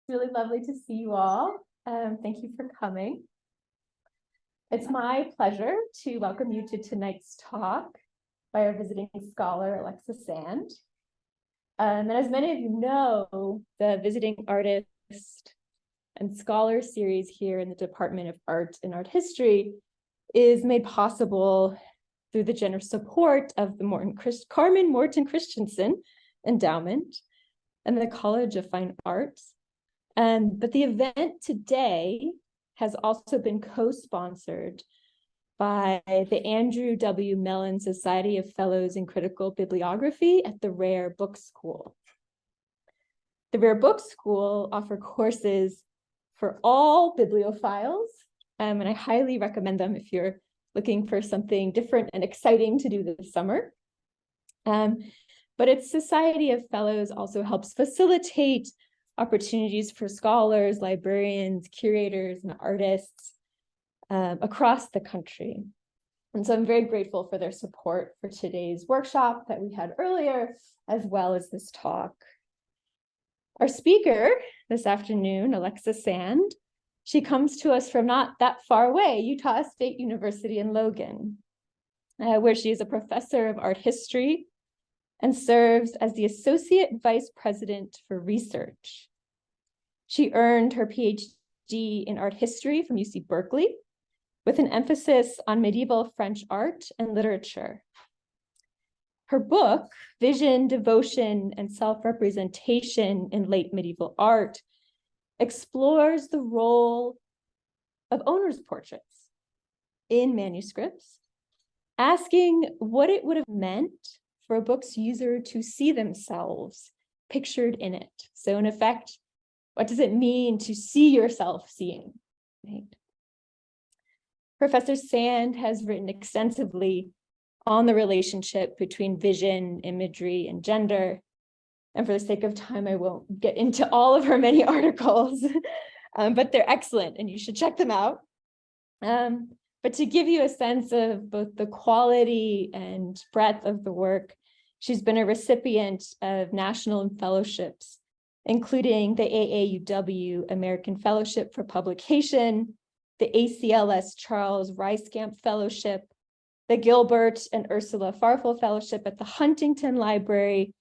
really lovely to see you all. Thank you for coming. It's my pleasure to welcome you to tonight's talk by our visiting scholar, Alexa Sand. And as many of you know, the Visiting Artist and Scholar series here in the Department of Art and Art History is made possible through the generous support of the Carmen Morton Christensen Endowment and the College of Fine Arts. But the event today has also been co-sponsored by the Andrew W. Mellon Society of Fellows in Critical Bibliography at the Rare Book School. The Rare Book School offer courses for all bibliophiles, and I highly recommend them if you're looking for something different and exciting to do this summer. But its Society of Fellows also helps facilitate opportunities for scholars, librarians, curators, and artists across the country. And so I'm very grateful for their support for today's workshop that we had earlier, as well as this talk. Our speaker this afternoon, Alexa Sand, she comes to us from not that far away, Utah State University in Logan, where she is a professor of art history and serves as the Associate Vice President for Research. She earned her PhD in art history from UC Berkeley, with an emphasis on medieval French art and literature. Her book, Vision, Devotion, and Self-Representation in Late Medieval Art, explores the role of owner's portraits in manuscripts, asking what it would have meant for a book's user to see themselves pictured in it. So in effect, what does it mean to see yourself seeing? Right? Professor Sand has written extensively on the relationship between vision, imagery, and gender. And for the sake of time, I won't get into all of her many articles, but they're excellent and you should check them out. But to give you a sense of both the quality and breadth of the work, she's been a recipient of national fellowships, including the AAUW American Fellowship for Publication, the ACLS Charles Reiskamp Fellowship, the Gilbert and Ursula Farfel Fellowship at the Huntington Library,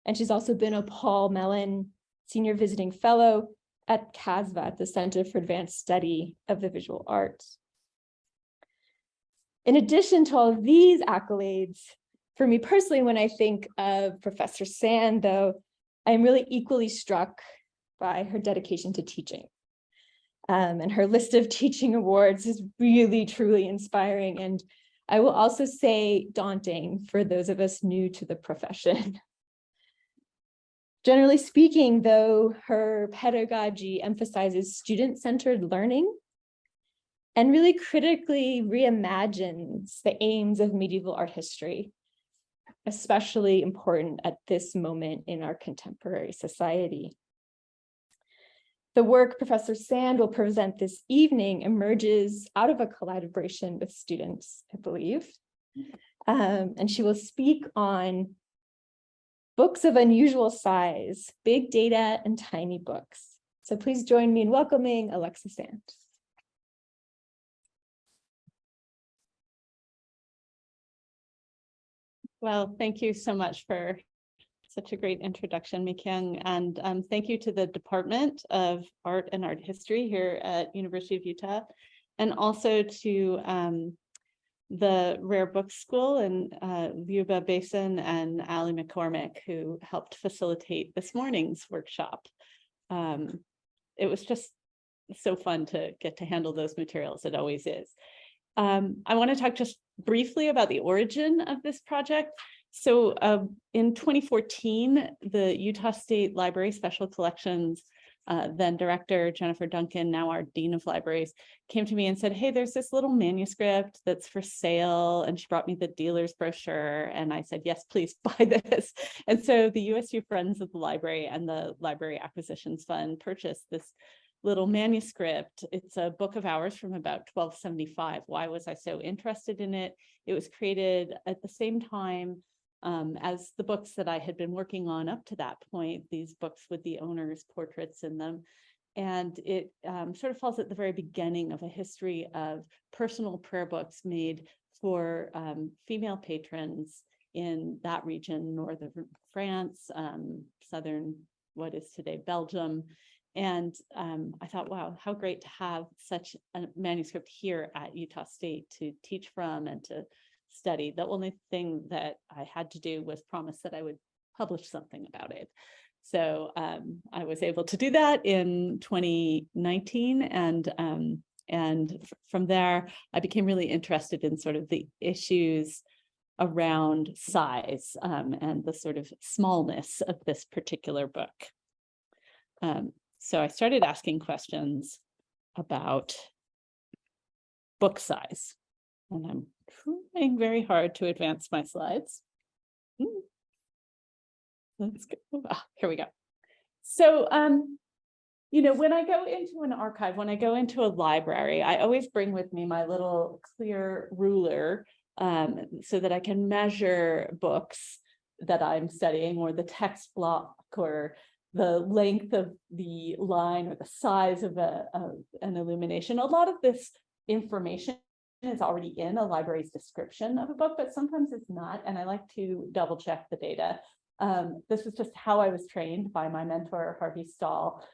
and she's also been a Paul Mellon Senior Visiting Fellow at CASVA, at the Center for Advanced Study of the Visual Arts. In addition to all of these accolades, for me personally, when I think of Professor Sand, though, I'm really equally struck by her dedication to teaching. And her list of teaching awards is really, truly inspiring. And I will also say daunting for those of us new to the profession. Generally speaking, though, her pedagogy emphasizes student-centered learning and really critically reimagines the aims of medieval art history, especially important at this moment in our contemporary society. The work Professor Sand will present this evening emerges out of a collaboration with students, I believe. And she will speak on books of unusual size, big data, and tiny books. So please join me in welcoming Alexa Sand. Well, thank you so much for such a great introduction, Mi-Kyung, and thank you to the Department of Art and Art History here at University of Utah, and also to the Rare Book School and Yuba Basin and Ali McCormick, who helped facilitate this morning's workshop. It was just so fun to get to handle those materials. It always is. I want to talk just briefly about the origin of this project. So in 2014, the Utah State Library Special Collections, then director Jennifer Duncan, now our Dean of Libraries, came to me and said, hey, there's this little manuscript that's for sale. And she brought me the dealer's brochure. And I said, yes, please buy this. And so the USU Friends of the Library and the Library Acquisitions Fund purchased this little manuscript. It's a book of hours from about 1275. Why was I so interested in it? It was created at the same time as the books that I had been working on up to that point, these books with the owners' portraits in them. And it sort of falls at the very beginning of a history of personal prayer books made for female patrons in that region, northern France, southern, what is today Belgium. And I thought, wow, how great to have such a manuscript here at Utah State to teach from and to study. The only thing that I had to do was promise that I would publish something about it. So I was able to do that in 2019, and from there, I became really interested in sort of the issues around size and the sort of smallness of this particular book. So I started asking questions about book size, and I'm trying very hard to advance my slides. Let's go. Here we go. So, when I go into an archive, when I go into a library, I always bring with me my little clear ruler so that I can measure books that I'm studying, or the text block, or the length of the line, or the size of an illumination. A lot of this information is already in a library's description of a book, but sometimes it's not, and I like to double check the data. This is just how I was trained by my mentor, Harvey Stahl,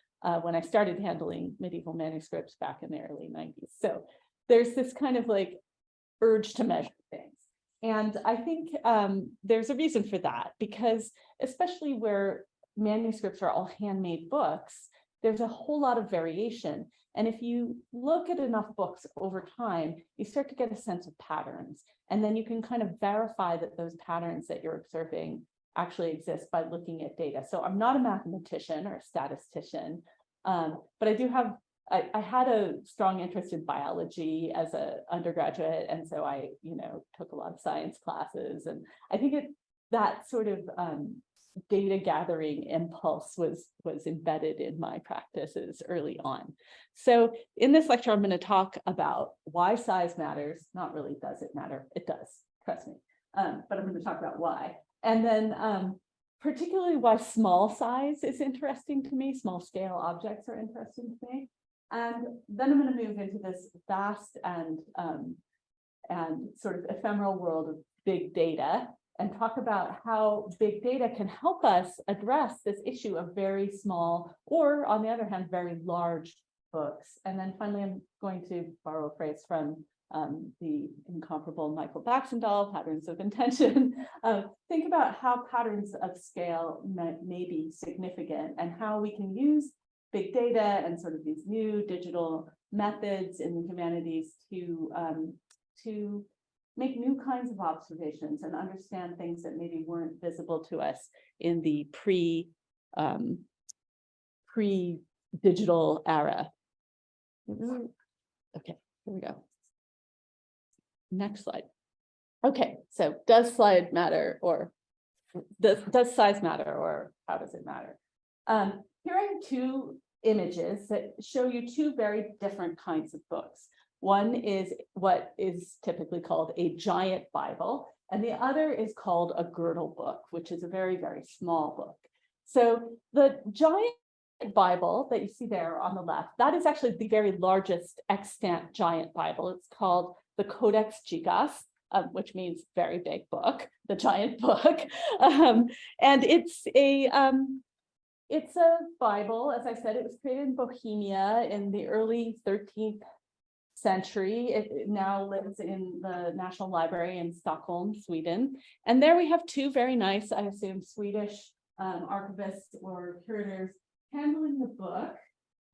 when I started handling medieval manuscripts back in the early 90s. So there's this kind of like urge to measure things. And I think there's a reason for that, because especially where manuscripts are all handmade books, there's a whole lot of variation. And if you look at enough books over time, you start to get a sense of patterns. And then you can kind of verify that those patterns that you're observing actually exist by looking at data. So I'm not a mathematician or a statistician, but I do have, I had a strong interest in biology as an undergraduate. And so I, took a lot of science classes. And I think that sort of data gathering impulse was embedded in my practices early on. So in this lecture, I'm going to talk about why size matters. Not really, does it matter? It does, trust me. But I'm going to talk about why. And then particularly why small size is interesting to me, small scale objects are interesting to me. And then I'm going to move into this vast and sort of ephemeral world of big data, and talk about how big data can help us address this issue of very small, or on the other hand, very large books. And then finally, I'm going to borrow a phrase from the incomparable Michael Baxendale, patterns of intention. Think about how patterns of scale may be significant, and how we can use big data and sort of these new digital methods in the humanities to make new kinds of observations and understand things that maybe weren't visible to us in the pre-digital era. Okay, here we go. Next slide. Okay, so does slide matter, or does size matter, or how does it matter? Here I have two images that show you two very different kinds of books. One is what is typically called a giant Bible, and the other is called a girdle book, which is a very, very small book. So the giant Bible that you see there on the left, that is actually the very largest extant giant Bible. It's called the Codex Gigas, which means very big book, the giant book. And it's a Bible, as I said. It was created in Bohemia in the early 13th century. It now lives in the National Library in Stockholm, Sweden. And there we have two very nice, I assume, Swedish archivists or curators handling the book.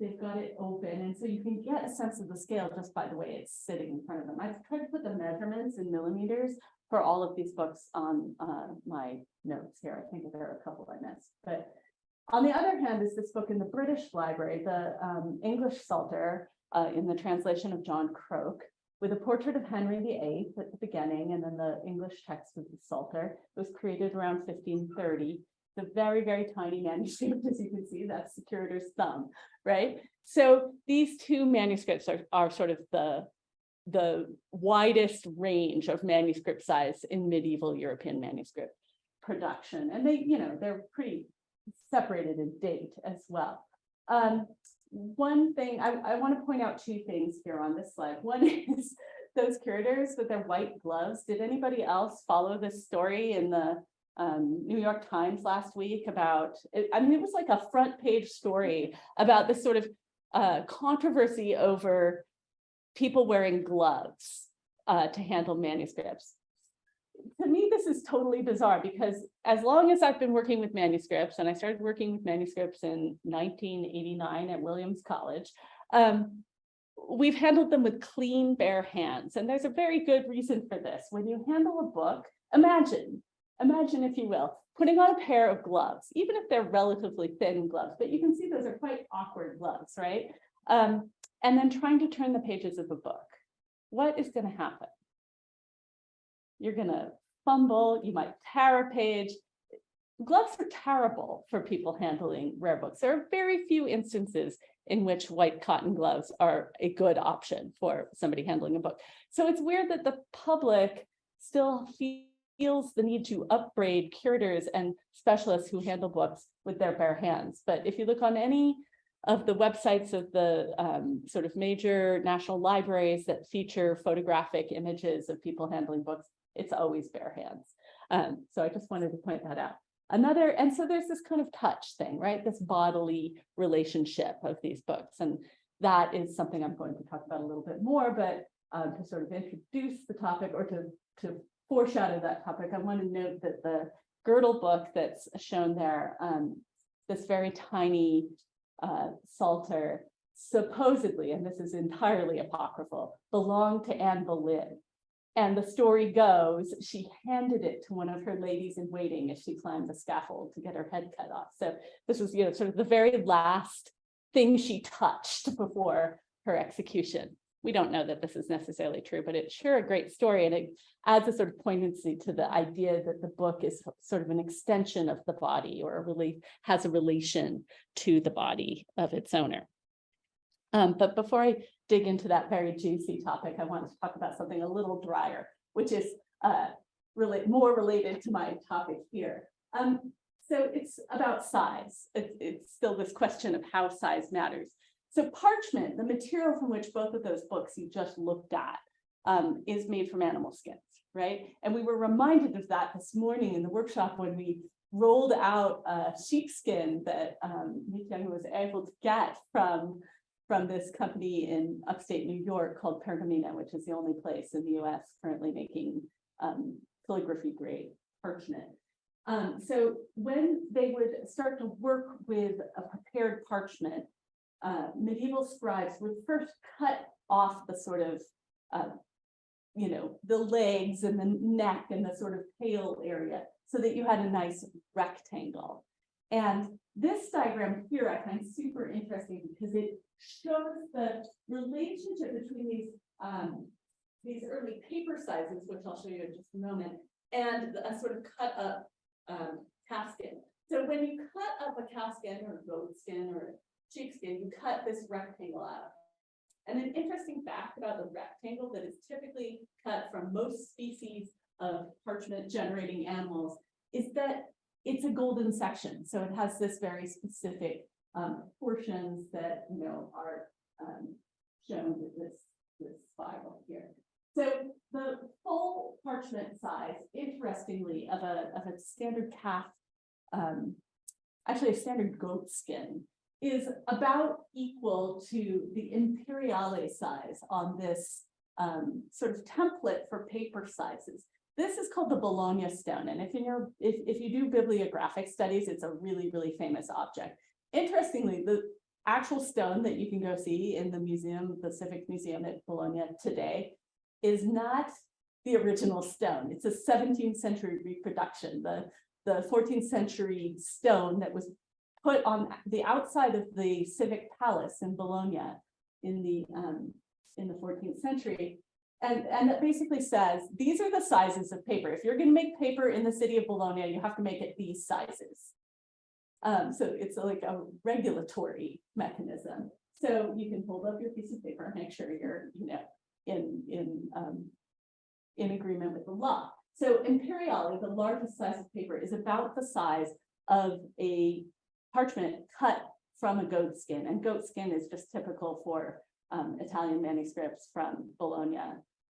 They've got it open, and so you can get a sense of the scale just by the way it's sitting in front of them. I've tried to put the measurements in millimeters for all of these books on my notes here. I think there are a couple I missed. But on the other hand is this book in the British Library, the English Psalter, in the translation of John Croke, with a portrait of Henry VIII at the beginning, and then the English text of the Psalter. It was created around 1530. The very, very tiny manuscript, as you can see, that's the curator's thumb, right? So these two manuscripts are sort of the widest range of manuscript size in medieval European manuscript production. And they're pretty separated in date as well. one thing, I want to point out two things here on this slide. One is those curators with their white gloves. Did anybody else follow this story in the New York Times last week about, I mean, it was like a front page story about this sort of controversy over people wearing gloves to handle manuscripts. To me, this is totally bizarre because as long as I've been working with manuscripts, and I started working with manuscripts in 1989 at Williams College, we've handled them with clean, bare hands. And there's a very good reason for this. When you handle a book, imagine, if you will, putting on a pair of gloves, even if they're relatively thin gloves, but you can see those are quite awkward gloves, right? And then trying to turn the pages of a book. What is going to happen? You're going to fumble, you might tear a page. Gloves are terrible for people handling rare books. There are very few instances in which white cotton gloves are a good option for somebody handling a book. So it's weird that the public still feels the need to upbraid curators and specialists who handle books with their bare hands. But if you look on any of the websites of the sort of major national libraries that feature photographic images of people handling books, it's always bare hands. So I just wanted to point that out. And so there's this kind of touch thing, right? This bodily relationship of these books. And that is something I'm going to talk about a little bit more, but to sort of introduce the topic or to foreshadow that topic, I want to note that the girdle book that's shown there, this very tiny Psalter, supposedly, and this is entirely apocryphal, belonged to Anne Boleyn. And the story goes, she handed it to one of her ladies in waiting as she climbed the scaffold to get her head cut off. So this was, sort of the very last thing she touched before her execution. We don't know that this is necessarily true, but it's sure a great story. And it adds a sort of poignancy to the idea that the book is sort of an extension of the body, or has a relation to the body of its owner. But before I dig into that very juicy topic, I want to talk about something a little drier, which is more related to my topic here. So it's about size. It's still this question of how size matters. So parchment, the material from which both of those books you just looked at, is made from animal skins, right? And we were reminded of that this morning in the workshop when we rolled out a sheepskin that Mikyung was able to get from this company in upstate New York called Pergamena, which is the only place in the US currently making calligraphy grade parchment. So when they would start to work with a prepared parchment, medieval scribes would first cut off the sort of, the legs and the neck and the sort of tail area so that you had a nice rectangle. And this diagram here I find super interesting because it shows the relationship between these early paper sizes, which I'll show you in just a moment, and a sort of cut up calfskin. So when you cut up a calfskin or goat skin or sheepskin, you cut this rectangle out. And an interesting fact about the rectangle that is typically cut from most species of parchment generating animals is that it's a golden section. So it has this very specific portions that are shown with this spiral here. So the full parchment size, interestingly, of a standard calf, actually a standard goat skin, is about equal to the imperiale size on this sort of template for paper sizes. This is called the Bologna stone, and if you do bibliographic studies, it's a really, really famous object. Interestingly, the actual stone that you can go see in the museum, the Civic Museum at Bologna today, is not the original stone. It's a 17th century reproduction. The 14th century stone that was put on the outside of the Civic Palace in Bologna in the 14th century. And it basically says, these are the sizes of paper. If you're going to make paper in the city of Bologna, you have to make it these sizes. So it's like a regulatory mechanism. So you can hold up your piece of paper and make sure you're, in agreement with the law. So imperiale, the largest size of paper, is about the size of a parchment cut from a goat skin, and goat skin is just typical for Italian manuscripts from Bologna,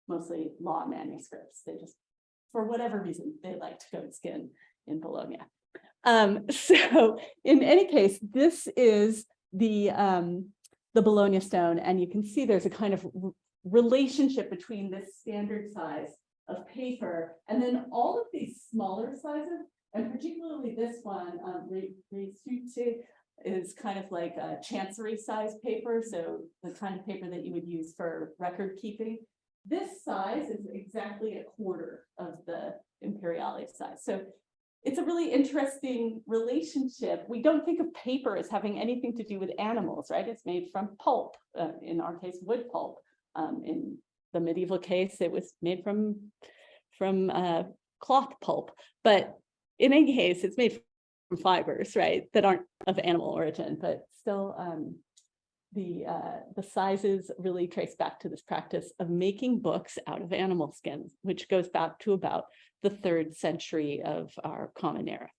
mostly law manuscripts. They just, for whatever reason, they liked goat skin in Bologna. So in any case, this is the Bologna stone, and you can see there's a kind of relationship between this standard size of paper and then all of these smaller sizes, and particularly this one, is kind of like a chancery size paper, so the kind of paper that you would use for record keeping. This size is exactly a quarter of the Imperiale size. So it's a really interesting relationship. We don't think of paper as having anything to do with animals, right? It's made from pulp, in our case, wood pulp. In the medieval case, it was made from cloth pulp. But in any case, it's made from fibers, right, that aren't of animal origin, but still the sizes really trace back to this practice of making books out of animal skins, which goes back to about the 3rd century of our Common Era.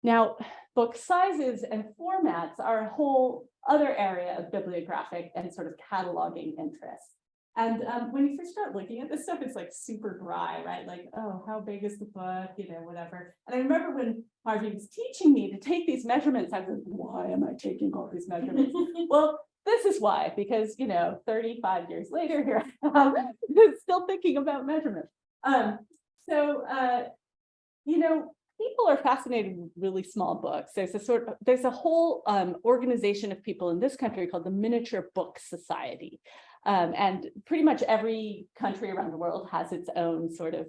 Now, book sizes and formats are a whole other area of bibliographic and sort of cataloging interest. And when you first start looking at this stuff, it's like super dry, right? Like, oh, how big is the book, you know, whatever. And I remember when Harvey was teaching me to take these measurements, I was like, why am I taking all these measurements? Well, this is why, because, you know, 35 years later, here I am still thinking about measurements. You know, people are fascinated with really small books. There's a whole organization of people in this country called the Miniature Book Society. And pretty much every country around the world has its own sort of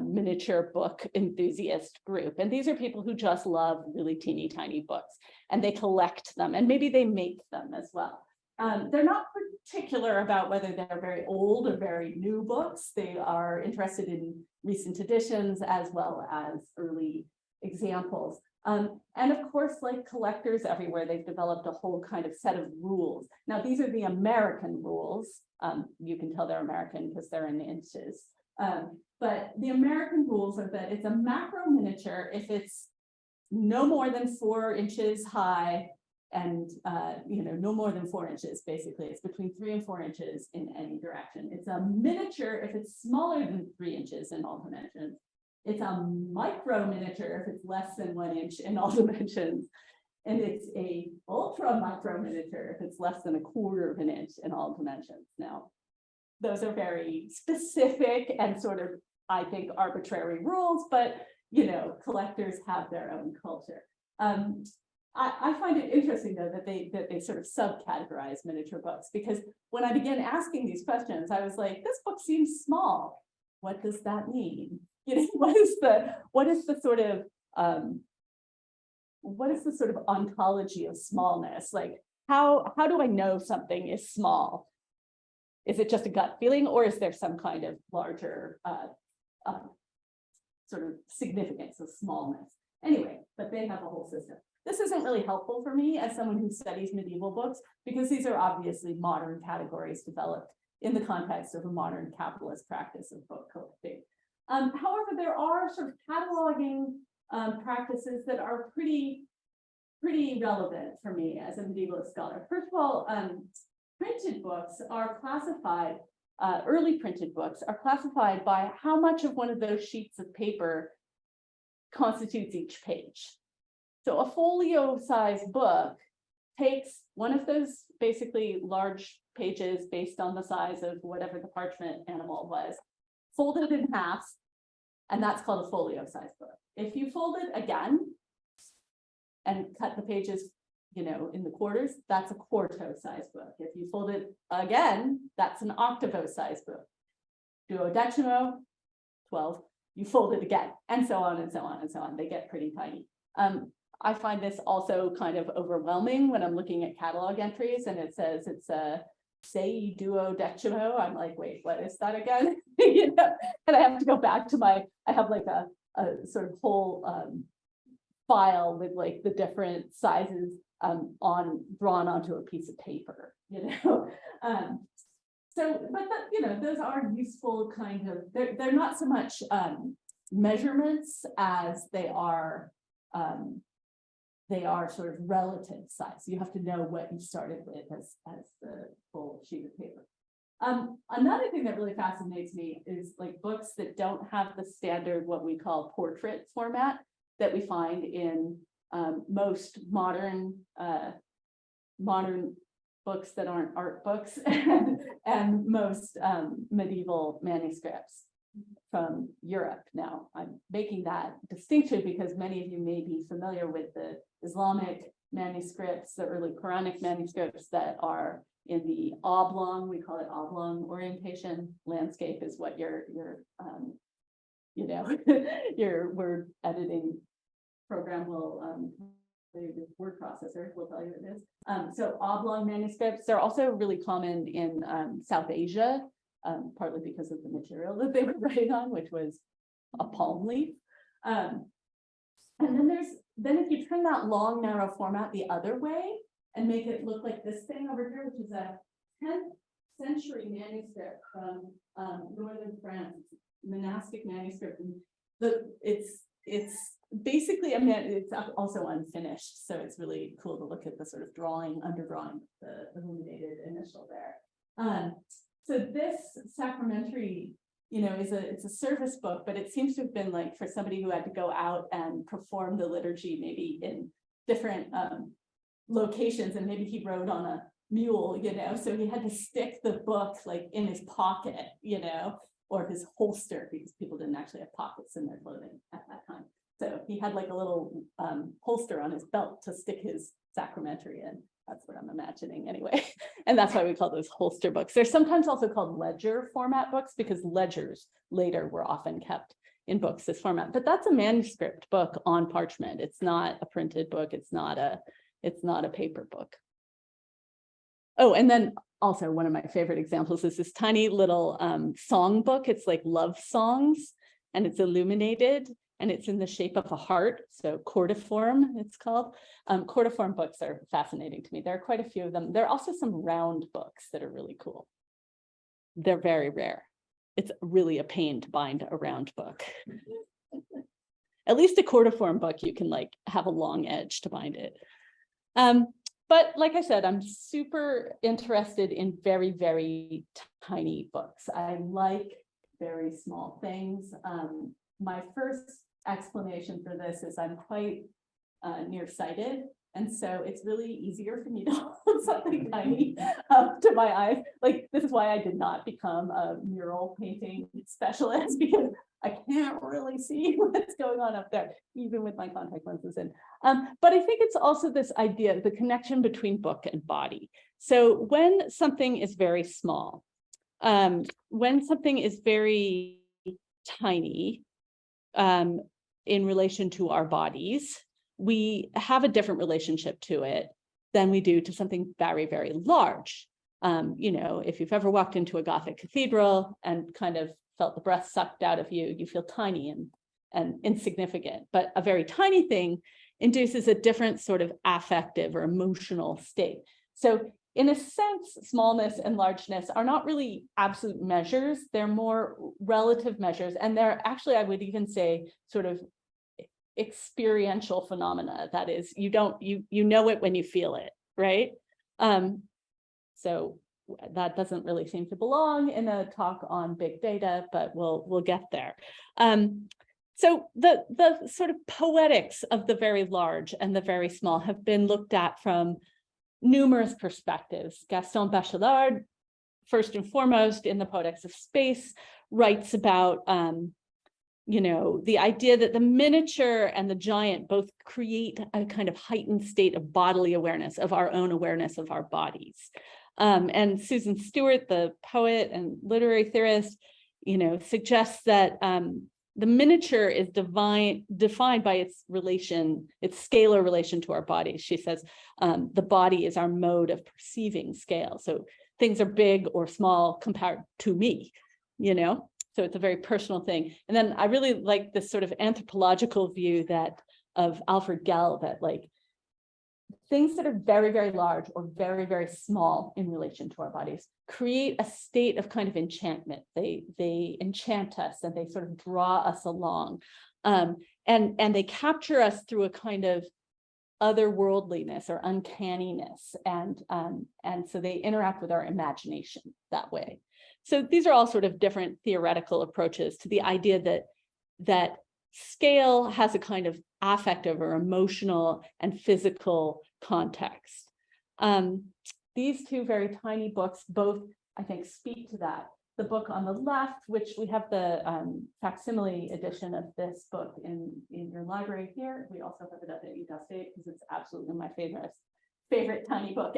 miniature book enthusiast group. And these are people who just love really teeny tiny books, and they collect them, and maybe they make them as well. They're not particular about whether they're very old or very new books. They are interested in recent editions as well as early examples. And of course, like collectors everywhere, they've developed a whole kind of set of rules. Now, these are the American rules. You can tell they're American because they're in inches. But the American rules are that it's a macro miniature if it's no more than 4 inches high and you know, no more than 4 inches, basically. It's between 3 and 4 inches in any direction. It's a miniature if it's smaller than 3 inches in all dimensions. It's a micro miniature if it's less than 1 inch in all dimensions. And it's a ultra micro miniature if it's less than 1/4 of an inch in all dimensions. Now, those are very specific and sort of, I think, arbitrary rules, but, you know, collectors have their own culture. I find it interesting, though, that they sort of subcategorize miniature books, because when I began asking these questions, I was like, this book seems small. What does that mean? You know, what is the sort of ontology of smallness? Like, how do I know something is small? Is it just a gut feeling, or is there some kind of larger sort of significance of smallness? Anyway, but they have a whole system. This isn't really helpful for me as someone who studies medieval books, because these are obviously modern categories developed in the context of a modern capitalist practice of book collecting. However, there are sort of cataloging practices that are pretty relevant for me as a medievalist scholar. First of all, printed books are classified, early printed books are classified by how much of one of those sheets of paper constitutes each page. So a folio-sized book takes one of those basically large pages based on the size of whatever the parchment animal was, fold it in half, and that's called a folio-sized book. If you fold it again and cut the pages, you know, in the quarters, that's a quarto-sized book. If you fold it again, that's an octavo-sized book. Duodecimo, 12, you fold it again, and so on and so on and so on. They get pretty tiny. I find this also kind of overwhelming when I'm looking at catalog entries and it says it's a sei duodecimo. I'm like, wait, what is that again? You know, and I have to go back to I have like a sort of whole file with like the different sizes drawn onto a piece of paper, you know. You know, those are useful kind of, they're not so much measurements as they are they are sort of relative size. You have to know what you started with as the full sheet of paper. Another thing that really fascinates me is like books that don't have the standard, what we call portrait format that we find in most modern books that aren't art books and most medieval manuscripts from Europe. Now, I'm making that distinction because many of you may be familiar with the Islamic manuscripts, the early Quranic manuscripts that are in the oblong, we call it oblong orientation. Landscape is what your your word editing program will the word processor will tell you it is. So oblong manuscripts, they're also really common in South Asia, partly because of the material that they were writing on, which was a palm leaf. And then if you turn that long, narrow format the other way and make it look like this thing over here, which is a 10th century manuscript from northern France, monastic manuscript. And it's basically it's also unfinished, so it's really cool to look at the sort of underdrawing, the illuminated initial there. So this sacramentary, it's a service book, but it seems to have been like for somebody who had to go out and perform the liturgy, maybe in different locations, and maybe he rode on a mule, so he had to stick the book like in his pocket, or his holster, because people didn't actually have pockets in their clothing at that time. So he had like a little holster on his belt to stick his sacramentary in. That's what I'm imagining anyway. And that's why we call those holster books. They're sometimes also called ledger format books because ledgers later were often kept in books this format. But that's a manuscript book on parchment. It's not a printed book. It's not a paper book. Oh, and then also one of my favorite examples is this tiny little song book. It's like love songs, and it's illuminated, and it's in the shape of a heart. So cordiform, it's called. Cordiform books are fascinating to me. There are quite a few of them. There are also some round books that are really cool. They're very rare. It's really a pain to bind a round book. At least a cordiform book, you can like have a long edge to bind it. But like I said, I'm super interested in very, very tiny books. I like very small things. My first explanation for this is I'm quite nearsighted. And so it's really easier for me to hold something tiny up to my eyes. Like, this is why I did not become a mural painting specialist, because I can't really see what's going on up there, even with my contact lenses in. But I think it's also this idea, the connection between book and body. So when something is very small, when something is very tiny in relation to our bodies, we have a different relationship to it than we do to something very, very large. If you've ever walked into a Gothic cathedral and kind of felt the breath sucked out of you, you feel tiny and insignificant. But a very tiny thing induces a different sort of affective or emotional state. So in a sense, smallness and largeness are not really absolute measures. They're more relative measures. And they're actually, I would even say, sort of experiential phenomena. That is, you know it when you feel it, right? So that doesn't really seem to belong in a talk on big data, but we'll get there. So the sort of poetics of the very large and the very small have been looked at from numerous perspectives. Gaston Bachelard, first and foremost in the Poetics of Space, writes about the idea that the miniature and the giant both create a kind of heightened state of bodily awareness, of our own awareness of our bodies. And Susan Stewart, the poet and literary theorist, suggests that the miniature is defined by its scalar relation to our bodies. She says the body is our mode of perceiving scale. So things are big or small compared to me, So it's a very personal thing. And then I really like this sort of anthropological view of Alfred Gell, that like things that are very, very large or very, very small in relation to our bodies create a state of kind of enchantment. They enchant us and they sort of draw us along. And they capture us through a kind of otherworldliness or uncanniness, and so they interact with our imagination that way. So these are all sort of different theoretical approaches to the idea that scale has a kind of affective or emotional and physical context. These two very tiny books both, I think, speak to that. The book on the left, which we have the facsimile edition of this book in your library here. We also have it up at Utah State because it's absolutely my favorite tiny book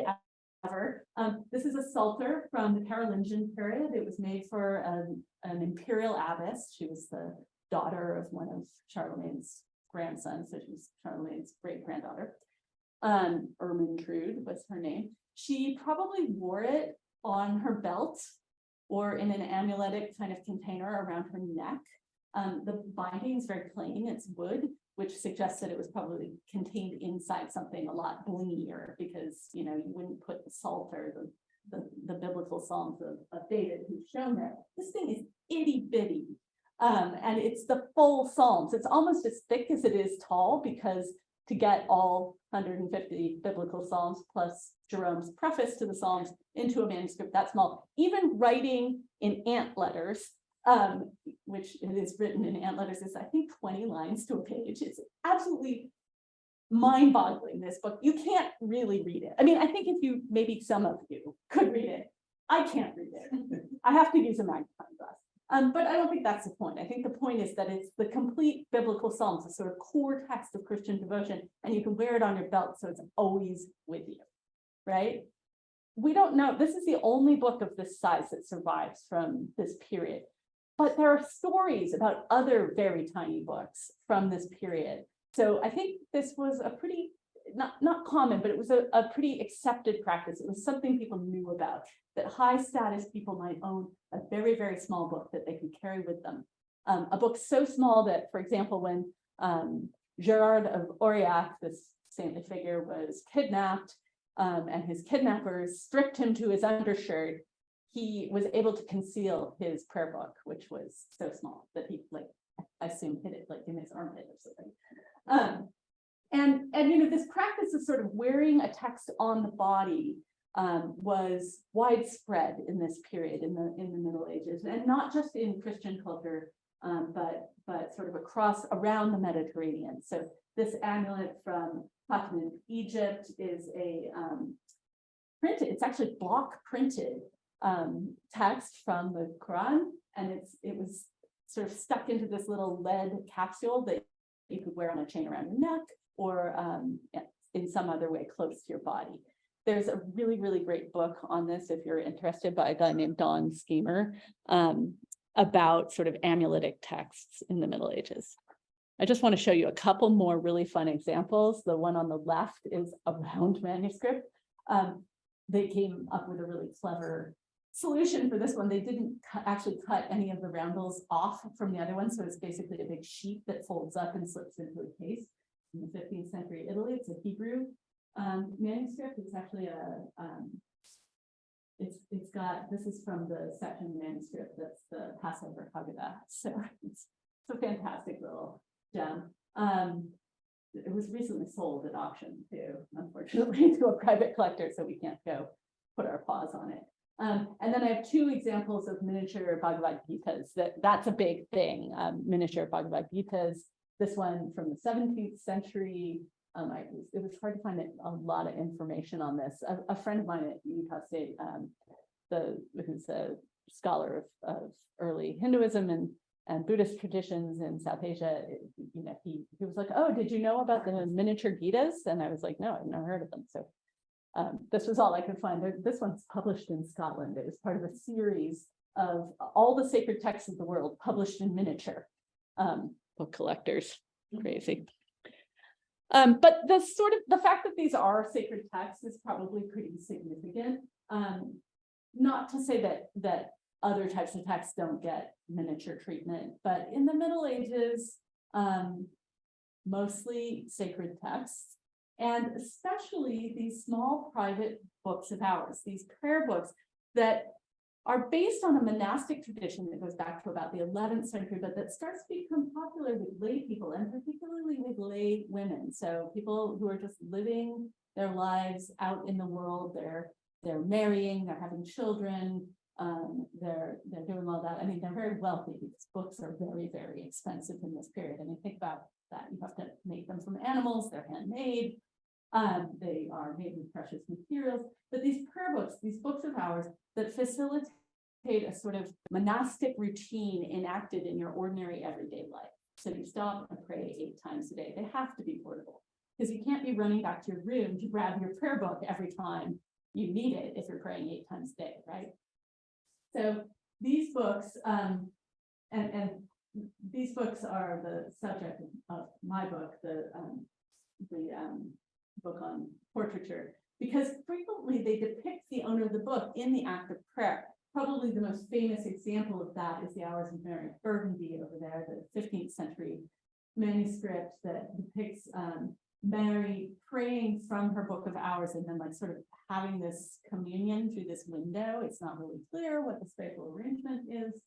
ever. This is a Psalter from the Carolingian period. It was made for an imperial abbess. She was the daughter of one of Charlemagne's grandsons, so she was Charlemagne's great-granddaughter. Ermentrude was her name. She probably wore it on her belt or in an amuletic kind of container around her neck. The binding is very plain, it's wood, which suggests that it was probably contained inside something a lot blingier, because you wouldn't put the Psalter, the biblical Psalms of David, who's shown there. This thing is itty bitty. And it's the full Psalms. It's almost as thick as it is tall, because to get all 150 biblical Psalms plus Jerome's preface to the Psalms into a manuscript that small, even writing in ant letters, which it is written in ant letters, is I think 20 lines to a page. It's absolutely mind-boggling, this book. You can't really read it. I mean, I think maybe some of you could read it. I can't read it. I have to use a magnifying glass. But I don't think that's the point. I think the point is that it's the complete biblical Psalms, the sort of core text of Christian devotion, and you can wear it on your belt, so it's always with you, right? We don't know. This is the only book of this size that survives from this period. But there are stories about other very tiny books from this period. So I think this was a pretty, not common, but it was a pretty accepted practice. It was something people knew about, that high status people might own a very, very small book that they could carry with them. A book so small that, for example, when Gerard of Aurillac, this saintly figure, was kidnapped and his kidnappers stripped him to his undershirt, he was able to conceal his prayer book, which was so small that he, I assume, hid it in his armpit or something. And this practice of sort of wearing a text on the body was widespread in this period in the Middle Ages, and not just in Christian culture, but sort of around the Mediterranean. So this amulet from Ottoman Egypt is a printed, it's actually block printed text from the Quran, and it was sort of stuck into this little lead capsule that you could wear on a chain around your neck, or in some other way close to your body. There's a really, really great book on this, if you're interested, by a guy named Don Schemer, about sort of amuletic texts in the Middle Ages. I just want to show you a couple more really fun examples. The one on the left is a round manuscript. They came up with a really clever solution for this one. They didn't actually cut any of the roundels off from the other one, so it's basically a big sheet that folds up and slips into a case. In the 15th century Italy, it's a Hebrew manuscript. It's actually this is from the section manuscript that's the Passover Haggadah. So it's a fantastic little gem. It was recently sold at auction too, unfortunately, to a private collector, so we can't go put our paws on it. And then I have two examples of miniature Bhagavad Gitas. That's a big thing, miniature Bhagavad Gitas. This one from the 17th century. It was hard to find a lot of information on this. A friend of mine at Utah State, who's a scholar of early Hinduism and Buddhist traditions in South Asia, he was like, "Oh, did you know about the miniature Gitas?" And I was like, "No, I've never heard of them." So this was all I could find. This one's published in Scotland. It was part of a series of all the sacred texts of the world published in miniature. Book collectors, crazy. But the fact that these are sacred texts is probably pretty significant. Not to say that other types of texts don't get miniature treatment, but in the Middle Ages, mostly sacred texts, and especially these small private books of ours, these prayer books that are based on a monastic tradition that goes back to about the 11th century, but that starts to become popular with lay people and particularly with lay women. So people who are just living their lives out in the world, they're marrying, they're having children, they're doing all that. I mean, they're very wealthy because books are very, very expensive in this period. I mean, think about that. You have to make them from animals, they're handmade. They are made with precious materials, but these prayer books, these books of hours that facilitate a sort of monastic routine enacted in your ordinary everyday life. So you stop and pray 8 times a day. They have to be portable because you can't be running back to your room to grab your prayer book every time you need it if you're praying 8 times a day, right? So these books, and these books are the subject of my book, the book on portraiture, because frequently they depict the owner of the book in the act of prayer. Probably the most famous example of that is the Hours of Mary Burgundy over there, the 15th century manuscript that depicts Mary praying from her book of hours and then like sort of having this communion through this window. It's not really clear what the spatial arrangement is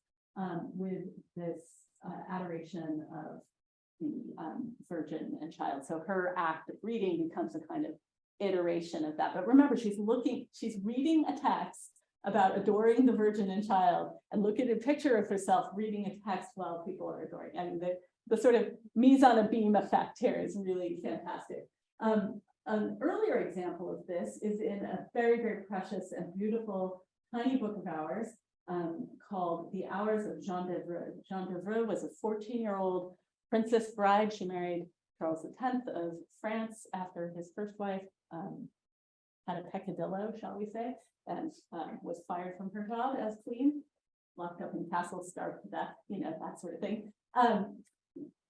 with this adoration of the Virgin and Child. So her act of reading becomes a kind of iteration of that. But remember, she's reading a text about adoring the Virgin and Child, and look at a picture of herself reading a text while people are adoring. I mean, the sort of mise en abîme effect here is really fantastic. An earlier example of this is in a very, very precious and beautiful tiny book of hours called The Hours of Jeanne d'Evreux. Jeanne d'Evreux was a 14-year-old princess bride. She married Charles X of France after his first wife had a peccadillo, shall we say, and was fired from her job as queen, locked up in castles, starved to death, you know, that sort of thing.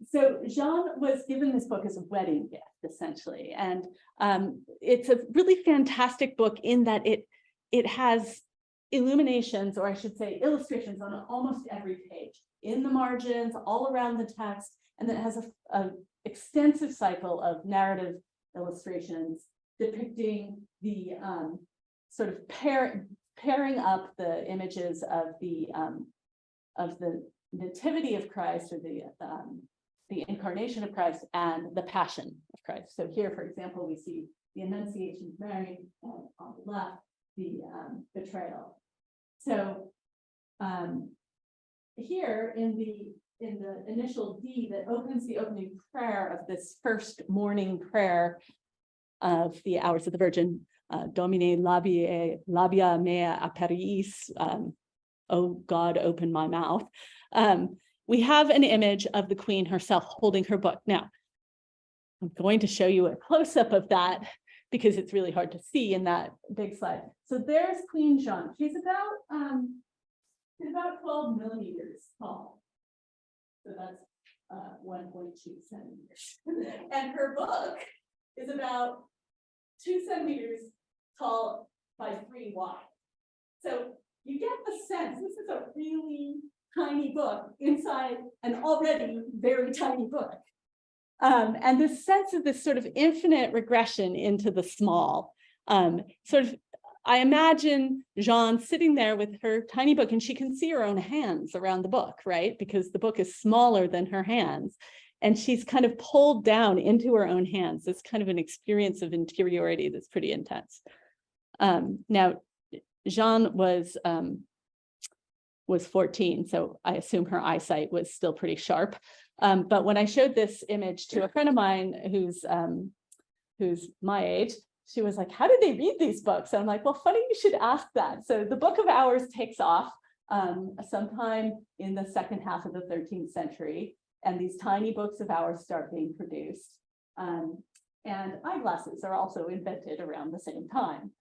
So Jeanne was given this book as a wedding gift, essentially, and it's a really fantastic book in that it has illuminations, or I should say illustrations, on almost every page, in the margins, all around the text, and then it has a extensive cycle of narrative illustrations depicting the sort of pairing up the images of the nativity of Christ, or the incarnation of Christ, and the passion of Christ. So here, for example, we see the Annunciation of Mary, and on the left, the betrayal. So here in the initial D that opens the opening prayer of this first morning prayer of the Hours of the Virgin, Domine labia mea aperis, oh God, open my mouth. We have an image of the Queen herself holding her book. Now, I'm going to show you a close-up of that because it's really hard to see in that big slide. So there's Queen Jeanne. She's about 12 millimeters tall. So that's 1.2 centimeters. And her book is about 2 centimeters tall by 3 wide. So you get the sense this is a really tiny book inside an already very tiny book. And this sense of this sort of infinite regression into the small, sort of, I imagine Jeanne sitting there with her tiny book, and she can see her own hands around the book, right? Because the book is smaller than her hands. And she's kind of pulled down into her own hands. It's kind of an experience of interiority that's pretty intense. Now, Jeanne was 14, so I assume her eyesight was still pretty sharp. But when I showed this image to a friend of mine who's my age, she was like, how did they read these books? And I'm like, well, funny you should ask that. So the Book of Hours takes off sometime in the second half of the 13th century, and these tiny books of hours start being produced. And eyeglasses are also invented around the same time.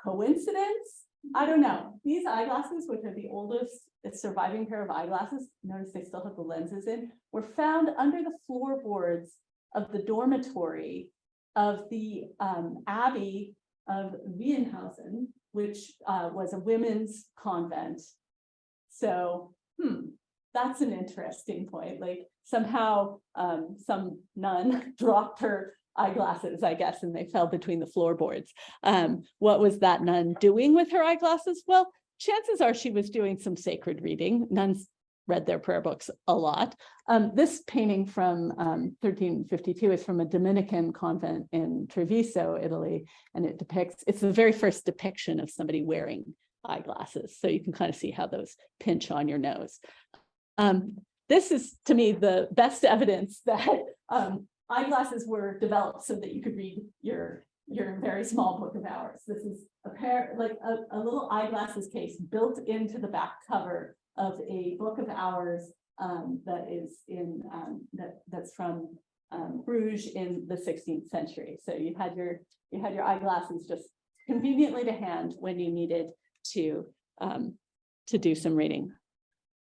Coincidence? I don't know. These eyeglasses, which are the oldest surviving pair of eyeglasses, notice they still have the lenses in, were found under the floorboards of the dormitory of the Abbey of Wienhausen, which was a women's convent. So, that's an interesting point. Like somehow some nun dropped her eyeglasses, I guess, and they fell between the floorboards. What was that nun doing with her eyeglasses? Well, chances are she was doing some sacred reading. Nuns read their prayer books a lot. This painting from 1352 is from a Dominican convent in Treviso, Italy, and it's the very first depiction of somebody wearing eyeglasses. So you can kind of see how those pinch on your nose. This is, to me, the best evidence that eyeglasses were developed so that you could read your very small book of hours. This is a little eyeglasses case built into the back cover of a book of hours that is in that's from Bruges in the 16th century. So you had your eyeglasses just conveniently to hand when you needed to do some reading.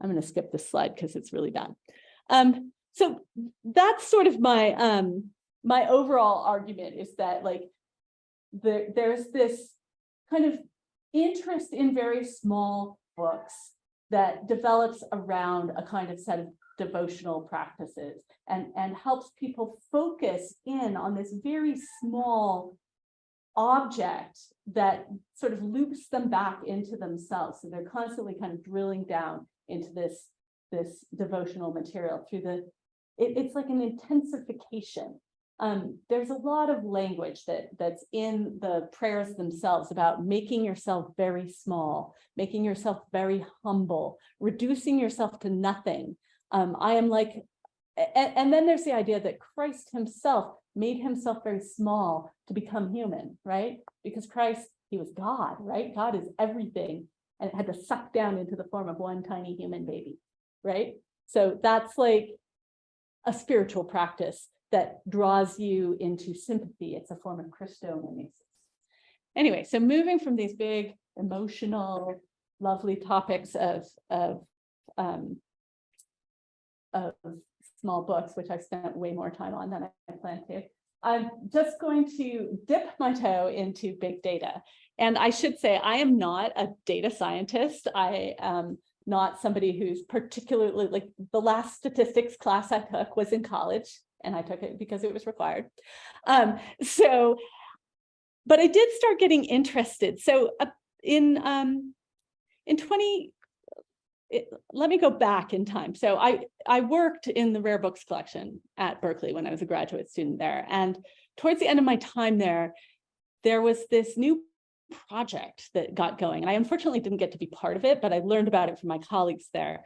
I'm going to skip this slide because it's really bad. So that's sort of my my overall argument, is that like there's this kind of interest in very small books that develops around a kind of set of devotional practices and helps people focus in on this very small object that sort of loops them back into themselves. So they're constantly kind of drilling down into this devotional material through it's like an intensification. There's a lot of language that's in the prayers themselves about making yourself very small, making yourself very humble, reducing yourself to nothing. I am like, and then there's the idea that Christ himself made himself very small to become human, right? Because Christ, he was God, right? God is everything, and it had to suck down into the form of one tiny human baby, right? So that's like a spiritual practice that draws you into sympathy. It's a form of Christomimesis. Anyway, so moving from these big emotional, lovely topics of small books, which I've spent way more time on than I planned to, I'm just going to dip my toe into big data. And I should say, I am not a data scientist. I am not somebody who's particularly, like, the last statistics class I took was in college, and I took it because it was required. But I did start getting interested. So let me go back in time. So I worked in the rare books collection at Berkeley when I was a graduate student there. And towards the end of my time there was this new project that got going. And I unfortunately didn't get to be part of it, but I learned about it from my colleagues there,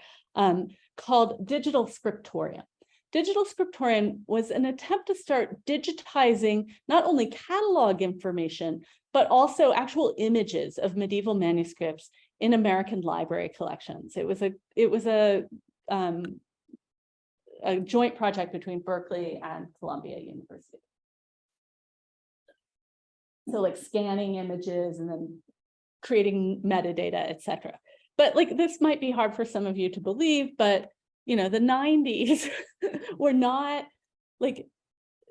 called Digital Scriptorium. Digital Scriptorium was an attempt to start digitizing not only catalog information, but also actual images of medieval manuscripts in American library collections. It was a joint project between Berkeley and Columbia University. So like scanning images and then creating metadata, et cetera. But like, this might be hard for some of you to believe, but you know, the 90s were not like,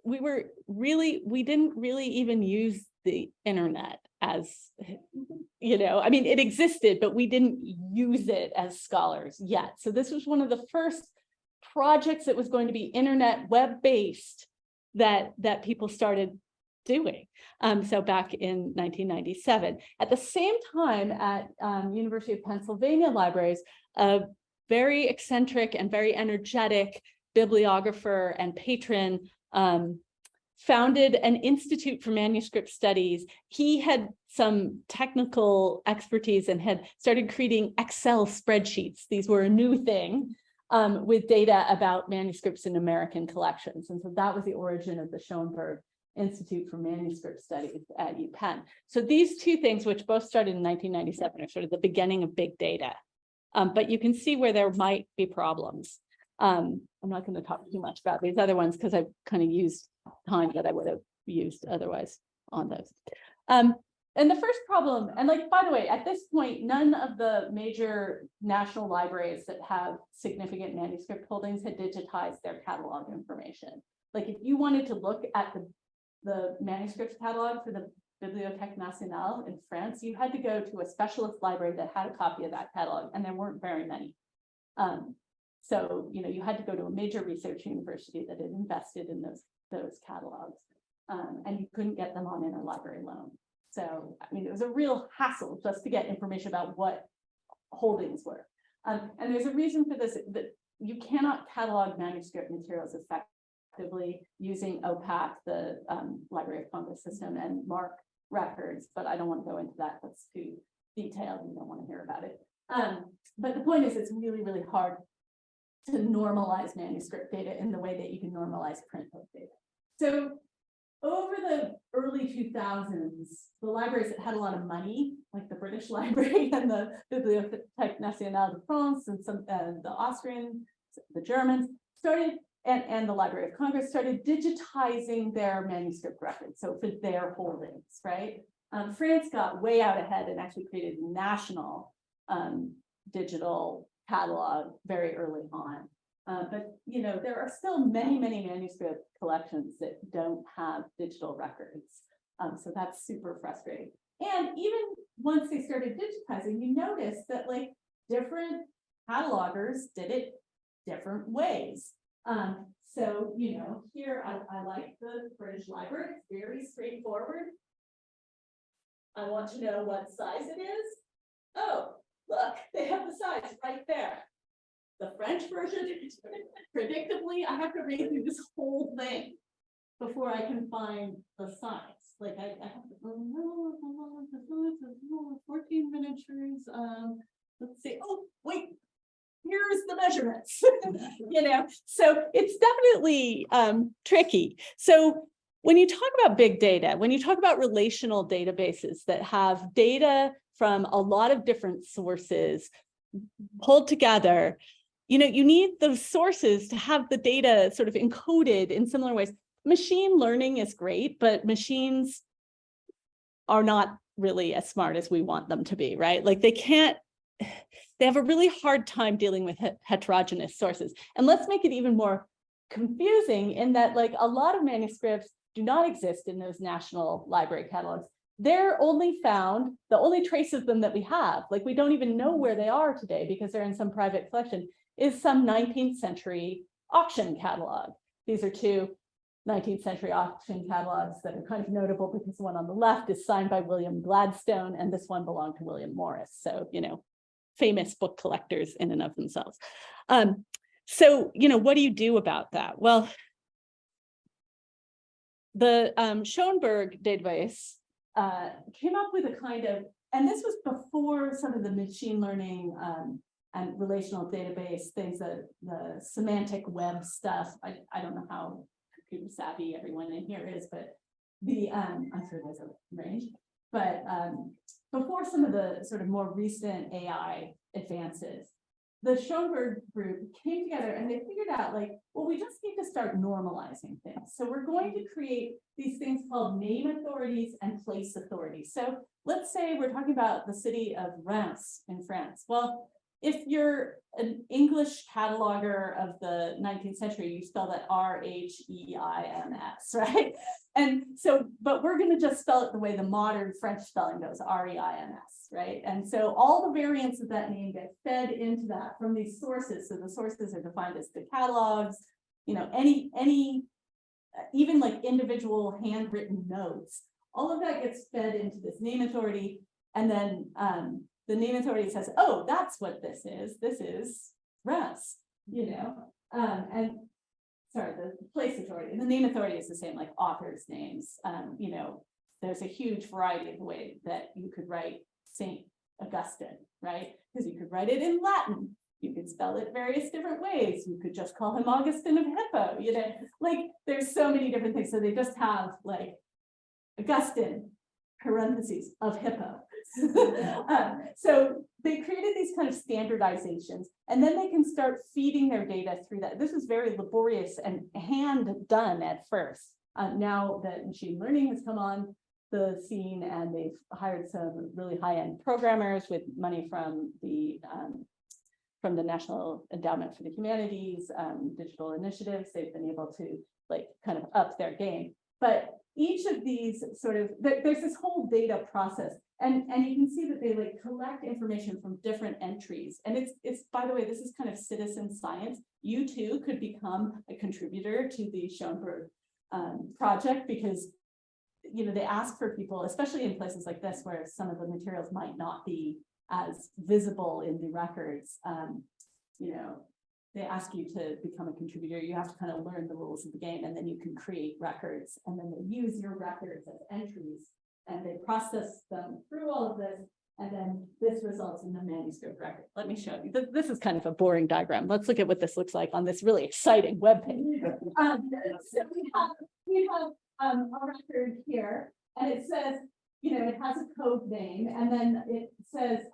we didn't really even use the internet as, you know, I mean, it existed, but we didn't use it as scholars yet. So this was one of the first projects that was going to be internet web-based that people started doing. So back in 1997, at the same time at University of Pennsylvania libraries, a very eccentric and very energetic bibliographer and patron founded an Institute for Manuscript Studies. He had some technical expertise and had started creating Excel spreadsheets. These were a new thing with data about manuscripts in American collections. And so that was the origin of the Schoenberg Institute for Manuscript Studies at UPenn. So these two things, which both started in 1997, are sort of the beginning of big data. But you can see where there might be problems. I'm not going to talk too much about these other ones because I've kind of used time that I would have used otherwise on those. And the first problem, and like, by the way, at this point, none of the major national libraries that have significant manuscript holdings had digitized their catalog information. Like if you wanted to look at the manuscript catalog for the Bibliothèque Nationale in France, you had to go to a specialist library that had a copy of that catalog, and there weren't very many. So, you know, you had to go to a major research university that had invested in those catalogs, and you couldn't get them on interlibrary loan. So, I mean, it was a real hassle just to get information about what holdings were. And there's a reason for this, that you cannot catalog manuscript materials effectively using OPAC, the Library of Congress system, and MARC records, but I don't want to go into that. That's too detailed. You don't want to hear about it. But the point is, it's really, really hard to normalize manuscript data in the way that you can normalize print book data. So over the early 2000s, the libraries that had a lot of money, like the British Library and the Bibliothèque Nationale de France and some the Austrian, the Germans, started, and the Library of Congress started digitizing their manuscript records, so for their holdings, right? France got way out ahead and actually created a national digital catalog very early on. But you know, there are still many, many manuscript collections that don't have digital records. So that's super frustrating. And even once they started digitizing, you notice that like different catalogers did it different ways. So, you know, here I like the British Library. It's very straightforward. I want to know what size it is. Oh, look, they have the size right there. The French version, predictably, I have to read through this whole thing before I can find the size. Like I have to, 14 miniatures. Let's see. Oh, wait, here's the measurements. You know, so it's definitely tricky. So when you talk about big data, when you talk about relational databases that have data from a lot of different sources pulled together, you know, you need those sources to have the data sort of encoded in similar ways. Machine learning is great, but machines are not really as smart as we want them to be, right? Like they have a really hard time dealing with heterogeneous sources. And let's make it even more confusing in that like a lot of manuscripts do not exist in those national library catalogs. They're only found, the only trace of them that we have, like we don't even know where they are today because they're in some private collection, is some 19th century auction catalog. These are two 19th century auction catalogs that are kind of notable because the one on the left is signed by William Gladstone and this one belonged to William Morris. So, you know, famous book collectors in and of themselves. So, you know, what do you do about that? Well, the Schoenberg database came up with a kind of, and this was before some of the machine learning and relational database things, that the semantic web stuff. I don't know how computer savvy everyone in here is, but the I'm sure there's a range, but before some of the sort of more recent AI advances, the Schoenberg group came together and they figured out like, well, we just need to start normalizing things. So we're going to create these things called name authorities and place authorities. So let's say we're talking about the city of Reims in France. Well, if you're an English cataloger of the 19th century, you spell that R-H-E-I-M-S, right? And so, but we're going to just spell it the way the modern French spelling goes, R-E-I-M-S, right? And so all the variants of that name get fed into that from these sources. So the sources are defined as the catalogs, you know, even like individual handwritten notes, all of that gets fed into this name authority. And then the name authority says, oh, that's what this is. This is Reims, you know, and sorry, the place authority. And the name authority is the same, like authors' names. You know, there's a huge variety of ways that you could write Saint Augustine, right? Because you could write it in Latin. You could spell it various different ways. You could just call him Augustine of Hippo, you know, like there's so many different things. So they just have like Augustine, parentheses, of Hippo. So they created these kind of standardizations, and then they can start feeding their data through that. This is very laborious and hand done at first. Now that machine learning has come on the scene, and they've hired some really high-end programmers with money from the National Endowment for the Humanities, digital initiatives, they've been able to like kind of up their game. But each of these sort of, there's this whole data process. And you can see that they like collect information from different entries. And it's by the way, this is kind of citizen science. You too could become a contributor to the Schoenberg project, because you know, they ask for people, especially in places like this where some of the materials might not be as visible in the records, you know, they ask you to become a contributor. You have to kind of learn the rules of the game, and then you can create records, and then they use your records as entries, and they process them through all of this, and then this results in the manuscript record. Let me show you. This is kind of a boring diagram. Let's look at what this looks like on this really exciting webpage. So we have a record here, and it says, you know, it has a code name, and then it says,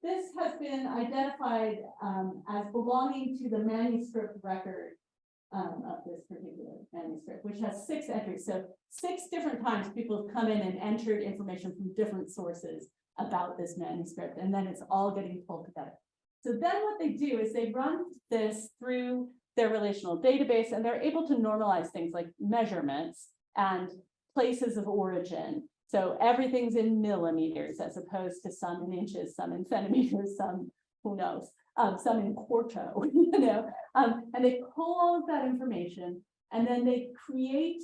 this has been identified as belonging to the manuscript record of this particular manuscript, which has 6 entries. So 6 different times people have come in and entered information from different sources about this manuscript, and then it's all getting pulled together. So then what they do is they run this through their relational database, and they're able to normalize things like measurements and places of origin. So everything's in millimeters as opposed to some in inches, some in centimeters, some, who knows, some in quarto, you know, and they pull all of that information, and then they create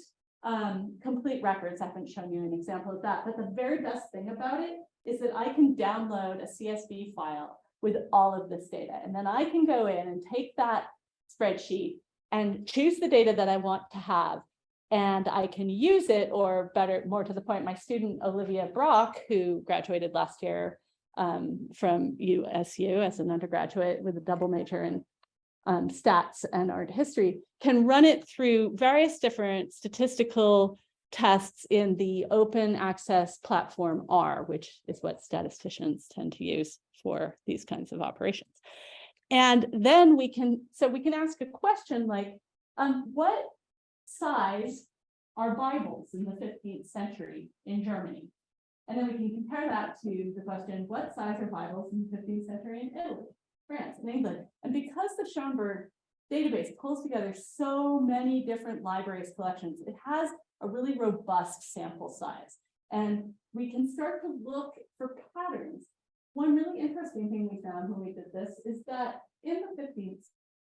complete records. I haven't shown you an example of that, but the very best thing about it is that I can download a CSV file with all of this data, and then I can go in and take that spreadsheet and choose the data that I want to have. And I can use it, or better, more to the point, my student Olivia Brock, who graduated last year from USU as an undergraduate with a double major in stats and art history, can run it through various different statistical tests in the open access platform R, which is what statisticians tend to use for these kinds of operations. And then we can ask a question like, what size are Bibles in the 15th century in Germany? And then we can compare that to the question, what size are Bibles in the 15th century in Italy, France, and England? And because the Schoenberg database pulls together so many different libraries collections, it has a really robust sample size. And we can start to look for patterns. One really interesting thing we found when we did this is that in the 15th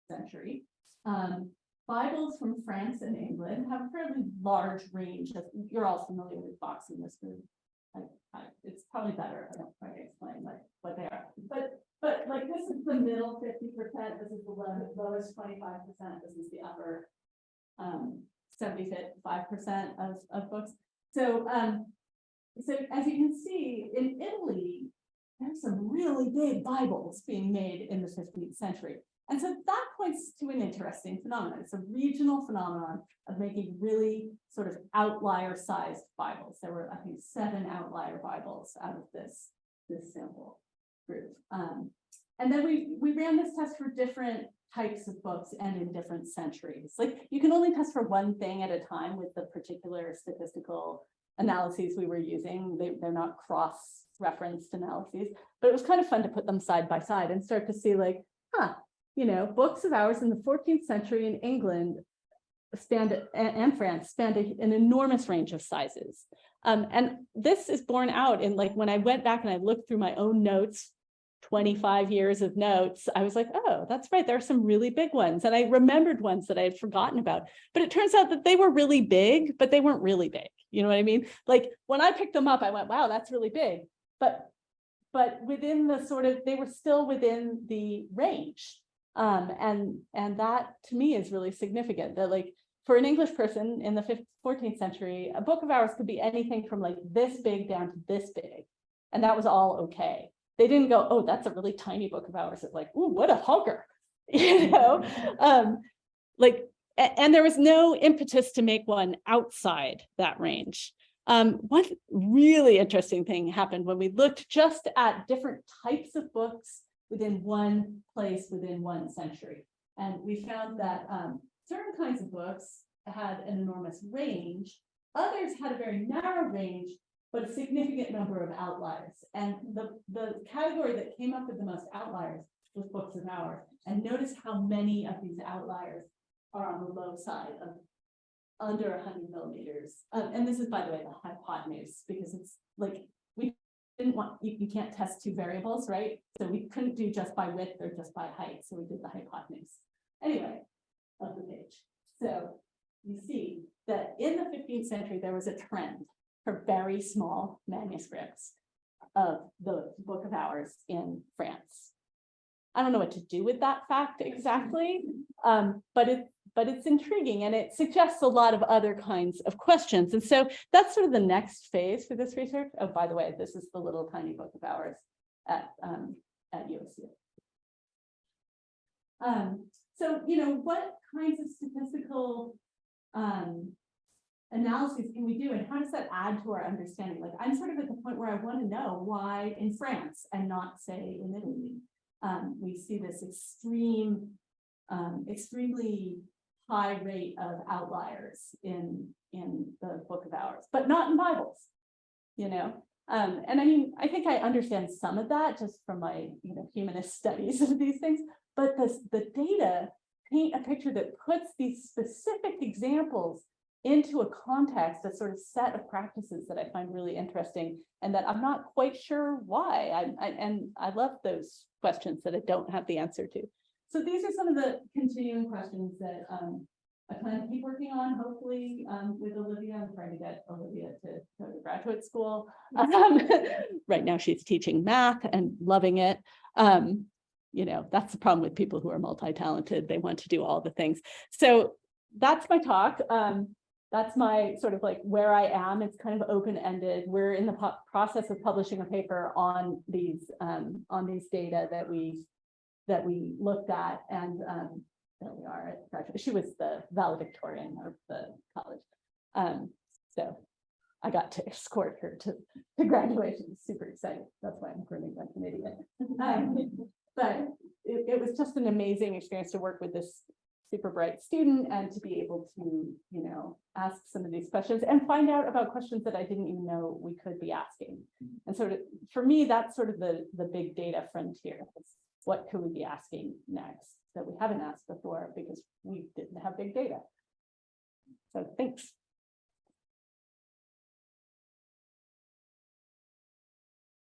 century, Bibles from France and England have a fairly large range. You're all familiar with boxing this food. It's probably better. I don't try to explain like what they are, but like this is the middle 50%. This is the lowest 25%. This is the upper 75% of books. So so as you can see in Italy, there's some really big Bibles being made in the 15th century. And so that points to an interesting phenomenon. It's a regional phenomenon of making really sort of outlier sized Bibles. There were, I think, 7 outlier Bibles out of this sample group. And then we ran this test for different types of books and in different centuries. Like you can only test for one thing at a time with the particular statistical analyses we were using. They're not cross-referenced analyses, but it was kind of fun to put them side by side and start to see like, you know, books of ours in the 14th century in England and France spanned an enormous range of sizes. And this is borne out in like, when I went back and I looked through my own notes, 25 years of notes, I was like, oh, that's right. There are some really big ones. And I remembered ones that I had forgotten about, but it turns out that they were really big, but they weren't really big. You know what I mean? Like when I picked them up, I went, wow, that's really big. But within the sort of, they were still within the range. And that to me is really significant that like for an English person in the 14th century, a book of ours could be anything from like this big down to this big. And that was all okay. They didn't go, oh, that's a really tiny book of ours. It's like, ooh, what a hunker, you know? And there was no impetus to make one outside that range. One really interesting thing happened when we looked just at different types of books within one place within one century. And we found that certain kinds of books had an enormous range. Others had a very narrow range, but a significant number of outliers. And the category that came up with the most outliers was books of ours. And notice how many of these outliers are on the low side of under 100 millimeters. And this is, by the way, the hypotenuse, because it's like, we didn't want, you can't test 2 variables, right? So we couldn't do just by width or just by height. So we did the hypotenuse. Anyway, of the page. So you see that in the 15th century, there was a trend for very small manuscripts. of the Book of Hours in France. I don't know what to do with that fact exactly, but it's intriguing and it suggests a lot of other kinds of questions. And so that's sort of the next phase for this research. Oh, by the way, this is the little tiny Book of Hours at USU. So, what kinds of statistical analyses can we do, and how does that add to our understanding? Like, I'm sort of at the point where I want to know why in France and not, say, in Italy. We see this extremely high rate of outliers in the Book of Hours, but not in Bibles, and I mean, I think I understand some of that just from my, humanist studies of these things, but the data paint a picture that puts these specific examples into a context, a sort of set of practices that I find really interesting and that I'm not quite sure why. I love those questions that I don't have the answer to. So these are some of the continuing questions that I plan to keep working on, hopefully with Olivia. I'm trying to get Olivia to go to graduate school. Right now she's teaching math and loving it. That's the problem with people who are multi-talented. They want to do all the things. So that's my talk. That's my sort of like where I am. It's kind of open-ended. We're in the process of publishing a paper on these data that we looked at, and there we are at graduate. She was the valedictorian of the college, so I got to escort her to graduation. It's super exciting. That's why I'm grinning like an idiot. But it was just an amazing experience to work with this super bright student and to be able to, ask some of these questions and find out about questions that I didn't even know we could be asking. And sort of, for me, that's sort of the big data frontier. What could we be asking next that we haven't asked before because we didn't have big data? So thanks.